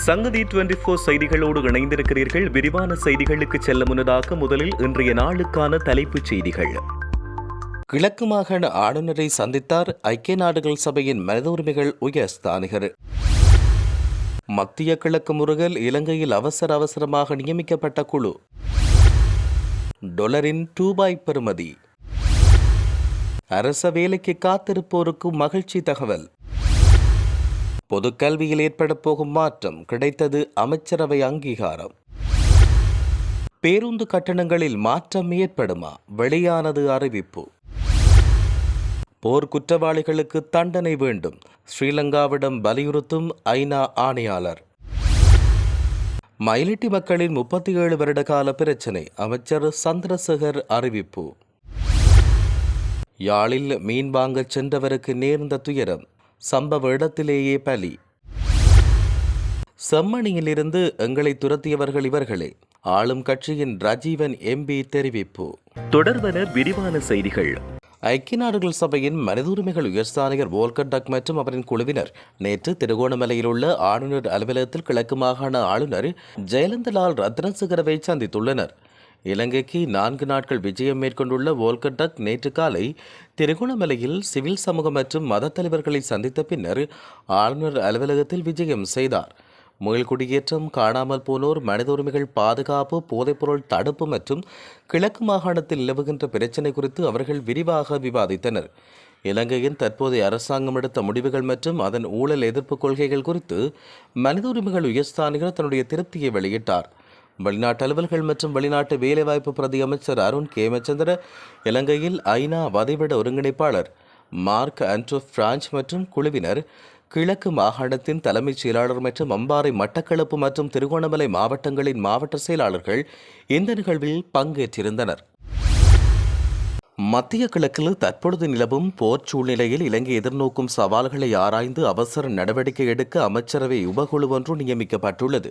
சங்கதி 24 செய்திகளோடு இணைந்திருக்கிறீர்கள். விரிவான செய்திகளுக்கு செல்ல முன்னதாக முதலில் இன்றைய நாளுக்கான தலைப்புச் செய்திகள். கிழக்கு மாகாண ஆளுநரை சந்தித்தார் ஐக்கிய நாடுகள் சபையின் மனித உரிமைகள் உயர்ஸ்தானிகர். மத்திய கிழக்கு முருகல் இலங்கையில் அவசரமாக நியமிக்கப்பட்ட குழு. டொலரின் ரூபாய் பெறுமதி. அரச வேலைக்கு காத்திருப்போருக்கு மகிழ்ச்சி தகவல். பொதுக்கல்வியில் ஏற்பட போகும் மாற்றம் கிடைத்தது அமைச்சரவை அங்கீகாரம். பேருந்து கட்டணங்களில் மாற்றம் ஏற்படுமா? வெளியானது அறிவிப்பு. போர் குற்றவாளிகளுக்கு தண்டனை வேண்டும், ஸ்ரீலங்காவிடம் வலியுறுத்தும் ஐநா ஆணையாளர். மயிலிட்டி மக்களின் 37 வருட கால பிரச்சினை, அமைச்சர் சந்திரசேகர் அறிவிப்பு. யாழில் மீன் வாங்கச் சென்றவருக்கு நேர்ந்த துயரம், சம்பவ இடத்திலேயே பலி. செம்மணியிலிருந்து எங்களை துரத்தியவர்கள் இவர்களே, ஆளும் கட்சியின் ரஜீவன் எம்பி தெரிவிப்பு. தொடர்வன விரிவான செய்திகள். ஐக்கிய நாடுகள் சபையின் மனித உரிமைகள் உயர்ஸ்தானிகர் வோல்கர் டக் மற்றும் அவரின் குழுவினர் நேற்று திருகோணமலையில் உள்ள ஆளுநர் அலுவலகத்தில் கிழக்கு மாகாண ஆளுநர் ஜெயலலிதலால் ரத்னசேகரவை சந்தித்துள்ளனர். இலங்கைக்கு 4 நாட்கள் விஜயம் மேற்கொண்டுள்ள வோல்கர் டக் நேற்று காலை திருகோணமலையில் சிவில் சமூகம் மற்றும் மத தலைவர்களை சந்தித்த பின்னர் ஆளுநர் அலுவலகத்தில் விஜயம் செய்தார். மீள்குடியேற்றம், காணாமல் போனோர், மனித உரிமைகள் பாதுகாப்பு, போதைப்பொருள் தடுப்பு மற்றும் கிழக்கு மாகாணத்தில் நிலவுகின்ற பிரச்சினை குறித்து அவர்கள் விரிவாக விவாதித்தனர். இலங்கையின் தற்போதைய அரசாங்கம் எடுத்த முடிவுகள் மற்றும் அதன் ஊழல் எதிர்ப்பு கொள்கைகள் குறித்து மனித உரிமைகள் உயர்ஸ்தானிகர் தன்னுடைய திருப்தியை வெளியிட்டார். வெளிநாட்டு அலுவல்கள் மற்றும் வெளிநாட்டு வேலைவாய்ப்பு பிரதி அமைச்சர் அருண் கேமச்சந்திர, இலங்கையில் ஐநா வதிவிட ஒருங்கிணைப்பாளர் மார்க் ஆண்ட்ரூ பிரான்ச் மற்றும் குழுவினர், கிழக்கு மாகாணத்தின் தலைமைச் செயலாளர் மற்றும் அம்பாறை, மட்டக்களப்பு மற்றும் திருகோணமலை மாவட்டங்களின் மாவட்ட செயலாளர்கள் இந்த நிகழ்வில் பங்கேற்றிருந்தனர். மத்திய கிழக்கில் தற்பொழுது நிலவும் போர் சூழ்நிலையில் இலங்கை எதிர்நோக்கும் சவால்களை ஆராய்ந்து அவசர நடவடிக்கை எடுக்க அமைச்சரவை உபகுழு ஒன்று நியமிக்கப்பட்டுள்ளது.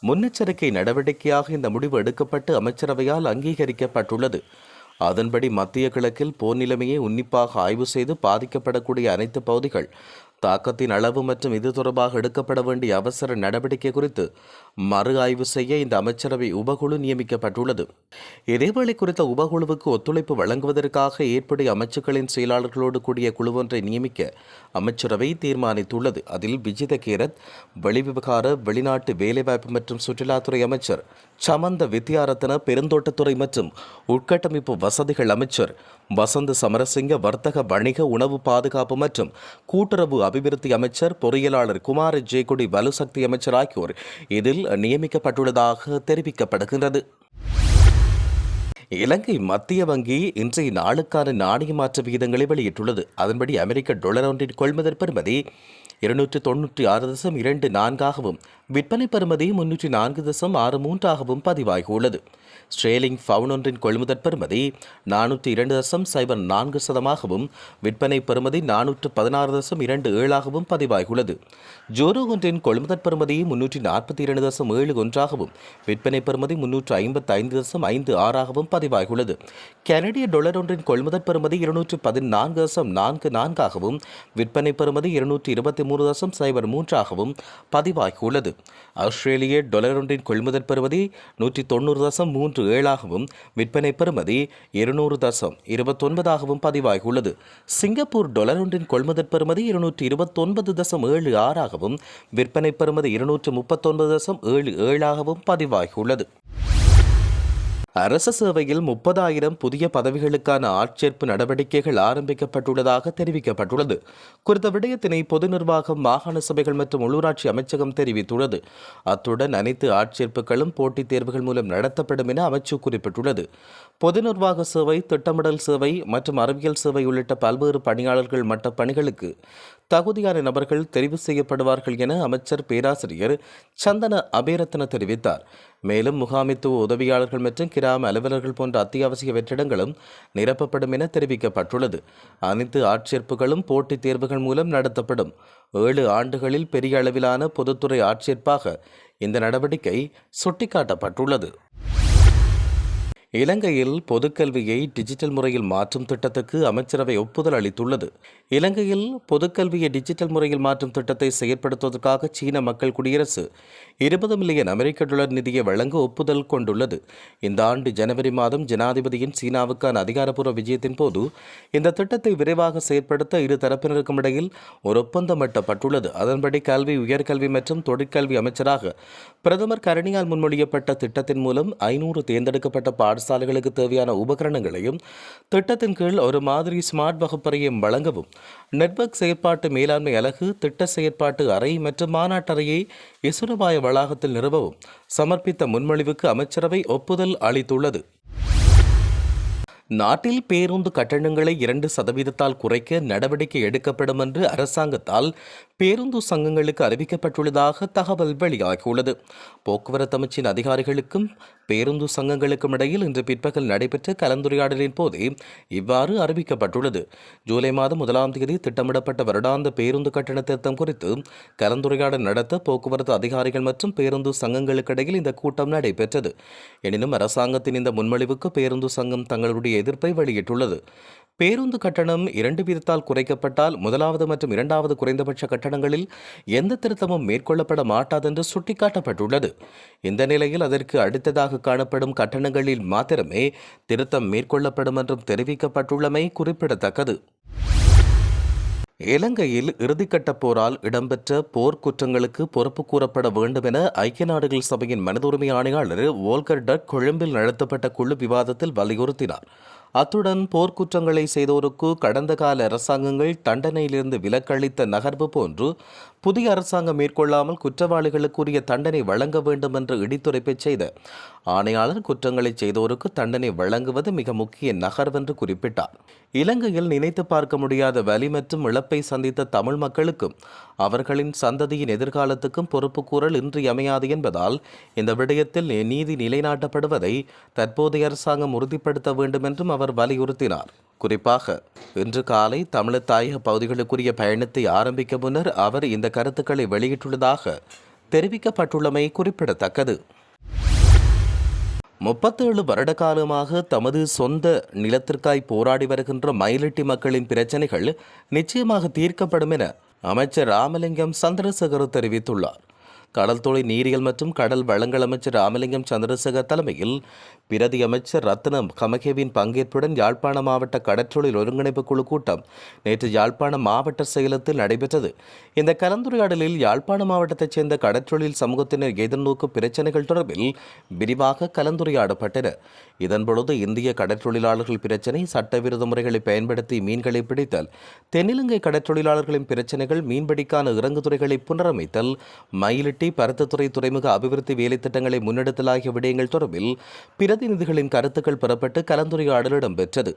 முன்னெச்சரிக்கை நடவடிக்கையாக இந்த முடிவு எடுக்கப்பட்டு அமைச்சரவையால் அங்கீகரிக்கப்பட்டுள்ளது. அதன்படி மத்திய கிழக்கில் போர் நிலைமையை உன்னிப்பாக ஆய்வு செய்து பாதிக்கப்படக்கூடிய அனைத்து பகுதிகள், தாக்கத்தின் அளவு மற்றும் இது தொடர்பாக எடுக்கப்பட வேண்டிய அவசர நடவடிக்கை குறித்து மறு ஆய்வு செய்ய இந்த அமைச்சரவை உபகுழு நியமிக்கப்பட்டுள்ளது. இதேவேளை குறித்த உபகுழுவுக்கு ஒத்துழைப்பு வழங்குவதற்காக ஏற்புடைய அமைச்சுக்களின் செயலாளர்களோடு கூடிய குழு ஒன்றை நியமிக்க அமைச்சரவை தீர்மானித்துள்ளது. அதில் விஜித கேரத், வெளிவிவகார, வெளிநாட்டு வேலைவாய்ப்பு மற்றும் சுற்றுலாத்துறை அமைச்சர், சமந்த வித்யாரத்ன, பெருந்தோட்டத்துறை மற்றும் உட்கட்டமைப்பு வசதிகள் அமைச்சர் வசந்த சமரசிங்க, வர்த்தக, வணிக, உணவு பாதுகாப்பு மற்றும் கூட்டுறவு அபிவிருத்தி அமைச்சர், பொறியியலாளர் குமார ஜெயக்குடி, வலுசக்தி அமைச்சர் ஆகியோர் இதில் நியமிக்கப்பட்டுள்ளதாக தெரிவிக்கப்படுகின்றது. இலங்கை மத்திய வங்கி இன்றைய நாளுக்கான நாணய மாற்று விகிதங்களை வெளியிட்டுள்ளது. அதன்படி அமெரிக்க டாலர் ஒன்றின் கொள்முதல் பெறுமதி 296.24ஆகவும் விற்பனை பெறுமதி 304.63ஆகவும் பதிவாகியுள்ளது. ஸ்ட்ரேலிங் பவுண்ட் ஒன்றின் கொள்முதல் பெறுமதி 402.04ஆகவும் விற்பனை பெறுமதி 416.27ஆகவும் பதிவாகியுள்ளது. ஜோரோ ஒன்றின் கொள்முதல் பெறுமதி 342.71ஆகவும் விற்பனை பெறுமதி 355.56ஆகவும் பதிவாகியுள்ளது. கனடிய டாலர் ஒன்றின் கொள்முதல் பெறுமதி 214.44ஆகவும் விற்பனை பெறுமதி 223.03ஆகவும் பதிவாகியுள்ளது. ஆஸ்திரேலிய டாலர் ஒன்றின் கொள்முதல் பெறுமதி 190.37ஆகவும் விற்பனை பெறுமதி 200.29ஆகவும் பதிவாகியுள்ளது. சிங்கப்பூர் டாலர் ஒன்றின் கொள்முதல் பெறுமதி 229.76ஆகவும் விற்பனை பெறுமதி 239.77ஆகவும் பதிவாகியுள்ளது. அரச சேவையில் 30,000 புதிய பதவிகளுக்கான ஆட்சேர்ப்பு நடவடிக்கைகள் ஆரம்பிக்கப்பட்டுள்ளதாக தெரிவிக்கப்பட்டுள்ளது. குறித்த விடயத்தினை பொது நிர்வாகம், மாகாண சபைகள் மற்றும் உள்ளூராட்சி அமைச்சகம் தெரிவித்துள்ளது. அத்துடன் அனைத்து ஆட்சேர்ப்புகளும் போட்டித் தேர்வுகள் மூலம் நடத்தப்படும் என அமைச்சு குறிப்பிட்டுள்ளது. பொது நிர்வாக சேவை, திட்டமிடல் சேவை மற்றும் அறிவியல் சேவை உள்ளிட்ட பல்வேறு பணியாளர்கள் மட்ட பணிகளுக்கு தகுதியான நபர்கள் தெரிவு செய்யப்படுவார்கள் என அமைச்சர் பேராசிரியர் சந்தன அபேரத்ன தெரிவித்தார். மேலும் முகாமித்துவ உதவியாளர்கள் மற்றும் கிராம அலுவலர்கள் போன்ற அத்தியாவசிய வெற்றிடங்களும் நிரப்பப்படும் என தெரிவிக்கப்பட்டுள்ளது. அனைத்து ஆட்சேர்ப்புகளும் போட்டித் தேர்வுகள் மூலம் நடத்தப்படும். 7 ஆண்டுகளில் பெரிய அளவிலான பொதுத்துறை ஆட்சேர்ப்பாக இந்த நடவடிக்கை சுட்டிக்காட்டப்பட்டுள்ளது. இலங்கையில் பொதுக்கல்வியை டிஜிட்டல் முறையில் மாற்றும் திட்டத்துக்கு அமைச்சரவை ஒப்புதல் அளித்துள்ளது. இலங்கையில் பொதுக்கல்வியை டிஜிட்டல் முறையில் மாற்றும் திட்டத்தை செயற்படுத்துவதற்காக சீன மக்கள் குடியரசு 20 மில்லியன் அமெரிக்க டாலர் நிதியை வழங்க ஒப்புதல் கொண்டுள்ளது. இந்த ஆண்டு ஜனவரி மாதம் ஜனாதிபதியின் சீனாவுக்கான அதிகாரப்பூர்வ விஜயத்தின் போது இந்த திட்டத்தை விரைவாக செயற்படுத்த இரு தரப்பினருக்கும் இடையில் ஒரு ஒப்பந்தம் எட்டப்பட்டுள்ளது. அதன்படி கல்வி, உயர்கல்வி மற்றும் தொழிற்கல்வி அமைச்சராக பிரதமர் கரணியால் முன்மொழியப்பட்ட திட்டத்தின் மூலம் 500 தேர்ந்தெடுக்கப்பட்ட பாடசாலைகளுக்கு தேவையான உபகரணங்களையும் திட்டத்தின் கீழ் ஒரு மாதிரி ஸ்மார்ட் வகுப்பறையையும் வழங்கவும், நெட்வொர்க் செயற்பாட்டு மேலாண்மை அலகு, திட்ட செயற்பாட்டு அறை மற்றும் மாநாட்டறையை இசுரபாய வளாகத்தில் நிறுவவும் சமர்ப்பித்த முன்மொழிவுக்கு அமைச்சரவை ஒப்புதல் அளித்துள்ளது. நாட்டில் பேருந்து கட்டணங்களை 2% குறைக்க நடவடிக்கை எடுக்கப்படும் என்று அரசாங்கத்தால் பேருந்து சங்கங்களுக்கு அறிவிக்கப்பட்டுள்ளதாக தகவல் வெளியாகியுள்ளது. போக்குவரத்து அமைச்சின் அதிகாரிகளுக்கும் பேருந்து சங்கங்களுக்கும் இடையில் இன்று பிற்பகல் நடைபெற்ற கலந்துரையாடலின் போதே இவ்வாறு அறிவிக்கப்பட்டுள்ளது. ஜூலை மாதம் 1ஆம் தேதி திட்டமிடப்பட்ட வருடாந்த பேருந்து கட்டண திருத்தம் குறித்து கலந்துரையாடல் நடத்த போக்குவரத்து அதிகாரிகள் மற்றும் பேருந்து சங்கங்களுக்கு இடையில் இந்த கூட்டம் நடைபெற்றது. எனினும் அரசாங்கத்தின் இந்த முன்மொழிவுக்கு பேருந்து சங்கம் தங்களுடைய எதிர்ப்பை வெளியிட்டுள்ளது. பேருந்து கட்டணம் 2% குறைக்கப்பட்டால் 1வது மற்றும் 2வது குறைந்தபட்ச கட்டணங்களில் எந்த திருத்தமும் மேற்கொள்ளப்பட மாட்டாதென்று சுட்டிக்காட்டப்பட்டுள்ளது. இந்த நிலையில் அதற்கு அடுத்ததாக காணப்படும் கட்டணங்களில் மாத்திரமே திருத்தம் மேற்கொள்ளப்படும் என்றும் தெரிவிக்கப்பட்டுள்ளமை குறிப்பிடத்தக்கது. இலங்கையில் இறுதிக்கட்ட போரால் இடம்பெற்ற போர்க்குற்றங்களுக்கு பொறுப்பு கூறப்பட வேண்டும் என ஐக்கிய நாடுகள் சபையின் மனித உரிமை ஆணையாளர் வோல்கர் டர்க் கொழும்பில் நடத்தப்பட்ட குழு விவாதத்தில் வலியுறுத்தினார். அத்துடன் போர்க்குற்றங்களை செய்தோருக்கு கடந்த கால அரசாங்கங்கள் தண்டனையிலிருந்து விலக்களித்த நகர்வு போன்று புதிய அரசாங்கம் மேற்கொள்ளாமல் குற்றவாளிகளுக்குரிய தண்டனை வழங்க வேண்டும் என்று இடித்துரைப்பை செய்த ஆணையாளர் குற்றங்களை செய்தோருக்கு தண்டனை வழங்குவது மிக முக்கிய நகர்வென்று குறிப்பிட்டார். இலங்கையில் நினைத்து பார்க்க முடியாத வலி மற்றும் இழப்பை சந்தித்த தமிழ் மக்களுக்கும் அவர்களின் சந்ததியின் எதிர்காலத்துக்கும் பொறுப்பு கூறல் இன்றியமையாது என்பதால் இந்த விடயத்தில் நீதி நிலைநாட்டப்படுவதை தற்போதைய அரசாங்கம் உறுதிப்படுத்த வேண்டும் என்றும் அவர் வலியுறுத்தினார். குறிப்பாக இன்று காலை தமிழர் தாயக பகுதிகளுக்குரிய பயணத்தை ஆரம்பிக்க முன்னர் அவர் இந்த கருத்துக்களை வெளியிட்டுள்ளதாக தெரிவிக்கப்பட்டுள்ளமை குறிப்பிடத்தக்கது. 37 வருட காலமாக தமது சொந்த நிலத்திற்காய் போராடி வருகின்ற மயிலிட்டி மக்களின் பிரச்சினைகள் நிச்சயமாக தீர்க்கப்படும் என அமைச்சர் ராமலிங்கம் சந்திரசேகர் தெரிவித்துள்ளார். கடல் தொழில், நீரியல் மற்றும் கடல் வளங்கள் அமைச்சர் ராமலிங்கம் சந்திரசேகர் தலைமையில் பிரதி அமைச்சர் ரத்னம் கமகேவின் பங்கேற்புடன் யாழ்ப்பாண மாவட்ட கடற்றொழில் ஒருங்கிணைப்பு குழு கூட்டம் நேற்று யாழ்ப்பாண மாவட்ட செயலகத்தில் நடைபெற்றது. இந்த கலந்துரையாடலில் யாழ்ப்பாண மாவட்டத்தைச் சேர்ந்த கடற்றொழில் சமூகத்தினர் எதிர்நோக்கும் பிரச்சினைகள் தொடர்பில் விரிவாக கலந்துரையாடப்பட்டன. இதன்பொழுது இந்திய கடற்றொழிலாளர்கள் பிரச்சினை, சட்டவிரோத முறைகளை பயன்படுத்தி மீன்களை பிடித்தல், தென்னிலங்கை கடற்றொழிலாளர்களின் பிரச்சினைகள், மீன்பிடிக்கான இறங்குதுறைகளை புனரமைத்தல், மயிலிட்டி பருத்தித்துறை துறைமுக அபிவிருத்தி வேலை திட்டங்களை முன்னெடுத்தல் ஆகிய விடயங்கள் தொடர்பில் பிரதிநிதிகளின் கருத்துக்கள் பெறப்பட்டு கலந்துரையாடல் இடம்பெற்றது.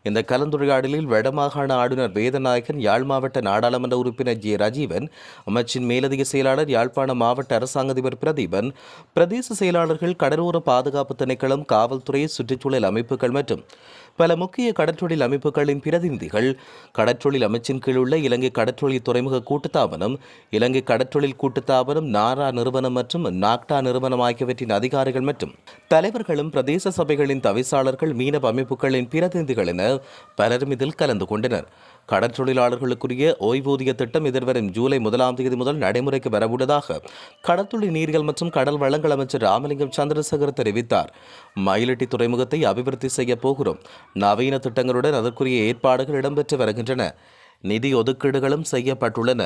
இந்த கலந்துரையாடலில் வடமாகாண ஆளுநர் வேதநாயகன், யாழ் மாவட்ட நாடாளுமன்ற உறுப்பினர் ஜே ரஜீவன், அமைச்சின் மேலதிக செயலாளர், யாழ்ப்பாண மாவட்ட அரசாங்க அதிபர் பிரதீபன், பிரதேச செயலாளர்கள், கடலோர பாதுகாப்பு திணைக்களம், காவல்துறை, சுற்றுச்சூழல் அமைப்புகள் மற்றும் பல முக்கிய கடற்றொழில் அமைப்புகளின் பிரதிநிதிகள், கடற்றொழில் அமைச்சின் கீழ் உள்ள இலங்கை கடற்றொழில் துறைமுக கூட்டுத்தாபனம், இலங்கை கடற்றொழில் கூட்டுத்தாபனம், நாரா நிறுவனம் மற்றும் நாக்டா நிறுவனம் ஆகியவற்றின் அதிகாரிகள் மற்றும் தலைவர்களும் பிரதேச சபைகளின் தவிசாளர்கள், மீனவ அமைப்புகளின் பிரதிநிதிகள் என பலரும் இதில் கலந்து கொண்டனர். கடற்றொழிலாளர்களுக்குரிய ஓய்வூதிய திட்டம் எதிர்வரும் ஜூலை 1ஆம் தேதி முதல் நடைமுறைக்கு வரவுள்ளதாக கடற்தொழில், நீரியல் மற்றும் கடல் வளங்கள் அமைச்சர் ராமலிங்கம் சந்திரசேகர் தெரிவித்தார். மயிலிட்டி துறைமுகத்தை அபிவிருத்தி செய்ய போகிறோம். நவீன திட்டங்களுடன் அதற்குரிய ஏற்பாடுகள் இடம்பெற்று வருகின்றன. நிதி ஒதுக்கீடுகளும் செய்யப்பட்டுள்ளன.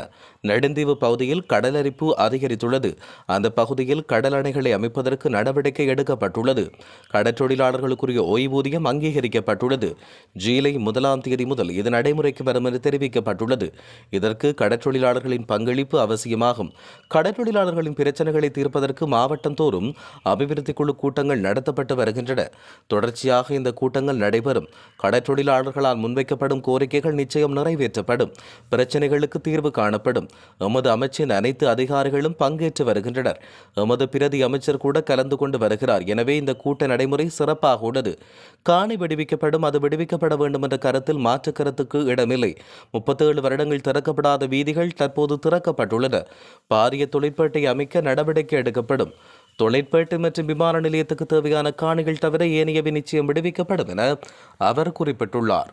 நெடுந்தீவு பகுதியில் கடலரிப்பு அதிகரித்துள்ளது. அந்த பகுதியில் கடல் அணைகளை அமைப்பதற்கு நடவடிக்கை எடுக்கப்பட்டுள்ளது. கடற்றொழிலாளர்களுக்குரிய ஓய்வூதியம் அங்கீகரிக்கப்பட்டுள்ளது. ஜூலை 1ஆம் தேதி முதல் இது நடைமுறைக்கு வரும் என்று தெரிவிக்கப்பட்டுள்ளது. இதற்கு கடற்றொழிலாளர்களின் பங்களிப்பு அவசியமாகும். கடற்றொழிலாளர்களின் பிரச்சனைகளை தீர்ப்பதற்கு மாவட்டம் தோறும் அபிவிருத்தி குழு கூட்டங்கள் நடத்தப்பட்டு வருகின்றன. தொடர்ச்சியாக இந்த கூட்டங்கள் நடைபெறும். கடற்றொழிலாளர்களால் முன்வைக்கப்படும் கோரிக்கைகள் நிச்சயம் நிறைவேற்றப்படும். பிரச்சனைகளுக்கு தீர்வு காணப்படும். எமது அமைச்சின் அனைத்து அதிகாரிகளும் பங்கேற்று வருகின்றனர். எமது பிரதி அமைச்சர் கூட கலந்து கொண்டு வருகிறார். எனவே இந்த கூட்ட நடைமுறை சிறப்பாக உள்ளது. காணி விடுவிக்கப்படும், அது விடுவிக்கப்பட வேண்டும் என்ற கருத்தில் மாற்று கருத்துக்கு இடமில்லை. 37 வருடங்கள் திறக்கப்படாத வீதிகள் தற்போது திறக்கப்பட்டுள்ளன. பாரிய தொழிற்பேட்டை அமைக்க நடவடிக்கை எடுக்கப்படும். தொழிற்பேட்டை மற்றும் விமான நிலையத்துக்கு தேவையான காணிகள் தவிர ஏனையவை நிச்சயம் விடுவிக்கப்படும் என அவர் குறிப்பிட்டுள்ளார்.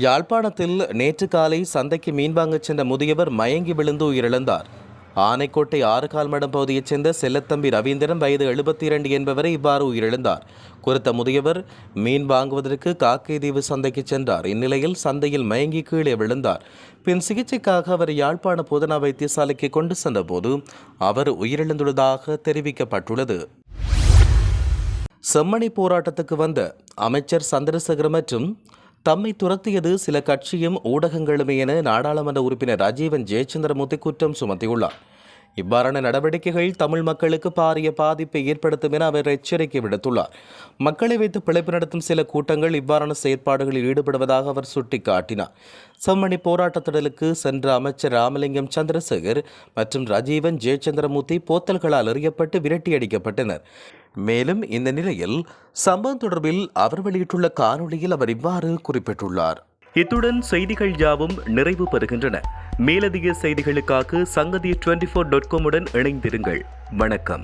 யாழ்ப்பாணத்தில் நேற்று காலை சந்தைக்கு மீன் வாங்கச் சென்ற முதியவர் மயங்கி விழுந்து உயிரிழந்தார். ஆனைக்கோட்டை 6 கால்மடம் பகுதியைச் சேர்ந்த செல்லத்தம்பி ரவீந்திரன் வயது 72 என்பவரை இவ்வாறு உயிரிழந்தார். குறித்த முதியவர் மீன் வாங்குவதற்கு காக்கைதீவு சந்தைக்கு சென்றார். இந்நிலையில் சந்தையில் மயங்கி கீழே விழுந்தார். பின் சிகிச்சைக்காக அவர் யாழ்ப்பாண போதனா வைத்தியசாலைக்கு கொண்டு சென்றபோது அவர் உயிரிழந்துள்ளதாக தெரிவிக்கப்பட்டுள்ளது. செம்மணி போராட்டத்துக்கு வந்த அமைச்சர் சந்திரசேகர் மற்றும் தம்மை துரத்தியது சில கட்சியும் ஊடகங்களுமே என நாடாளுமன்ற உறுப்பினர் ராஜீவன் ஜெயச்சந்திரமூர்த்தி குற்றம் சுமத்தியுள்ளார். இவ்வாறான நடவடிக்கைகள் தமிழ் மக்களுக்கு பாரிய பாதிப்பை ஏற்படுத்தும் என அவர் எச்சரிக்கை விடுத்துள்ளார். மக்களை வைத்து பிழைப்பு நடத்தும் சில கூட்டங்கள் இவ்வாறான செயற்பாடுகளில் ஈடுபடுவதாக அவர் சுட்டிக்காட்டினார். செம்மணி போராட்டத்திடலுக்கு சென்ற அமைச்சர் ராமலிங்கம் சந்திரசேகர் மற்றும் ராஜீவன் ஜெயச்சந்திரமூர்த்தி போத்தல்களால் எறியப்பட்டு விரட்டியடிக்கப்பட்டனர். மேலும் இந்த நிலையில் சம்பவம் தொடர்பில் அவர் வெளியிட்டுள்ள காணொலியில் அவர் இவ்வாறு குறிப்பிட்டுள்ளார். இத்துடன் செய்திகள் யாவும் நிறைவு பெறுகின்றன. மேலதிக செய்திகளுக்காக சங்கதி 24.com உடன் இணைந்திருங்கள். வணக்கம்.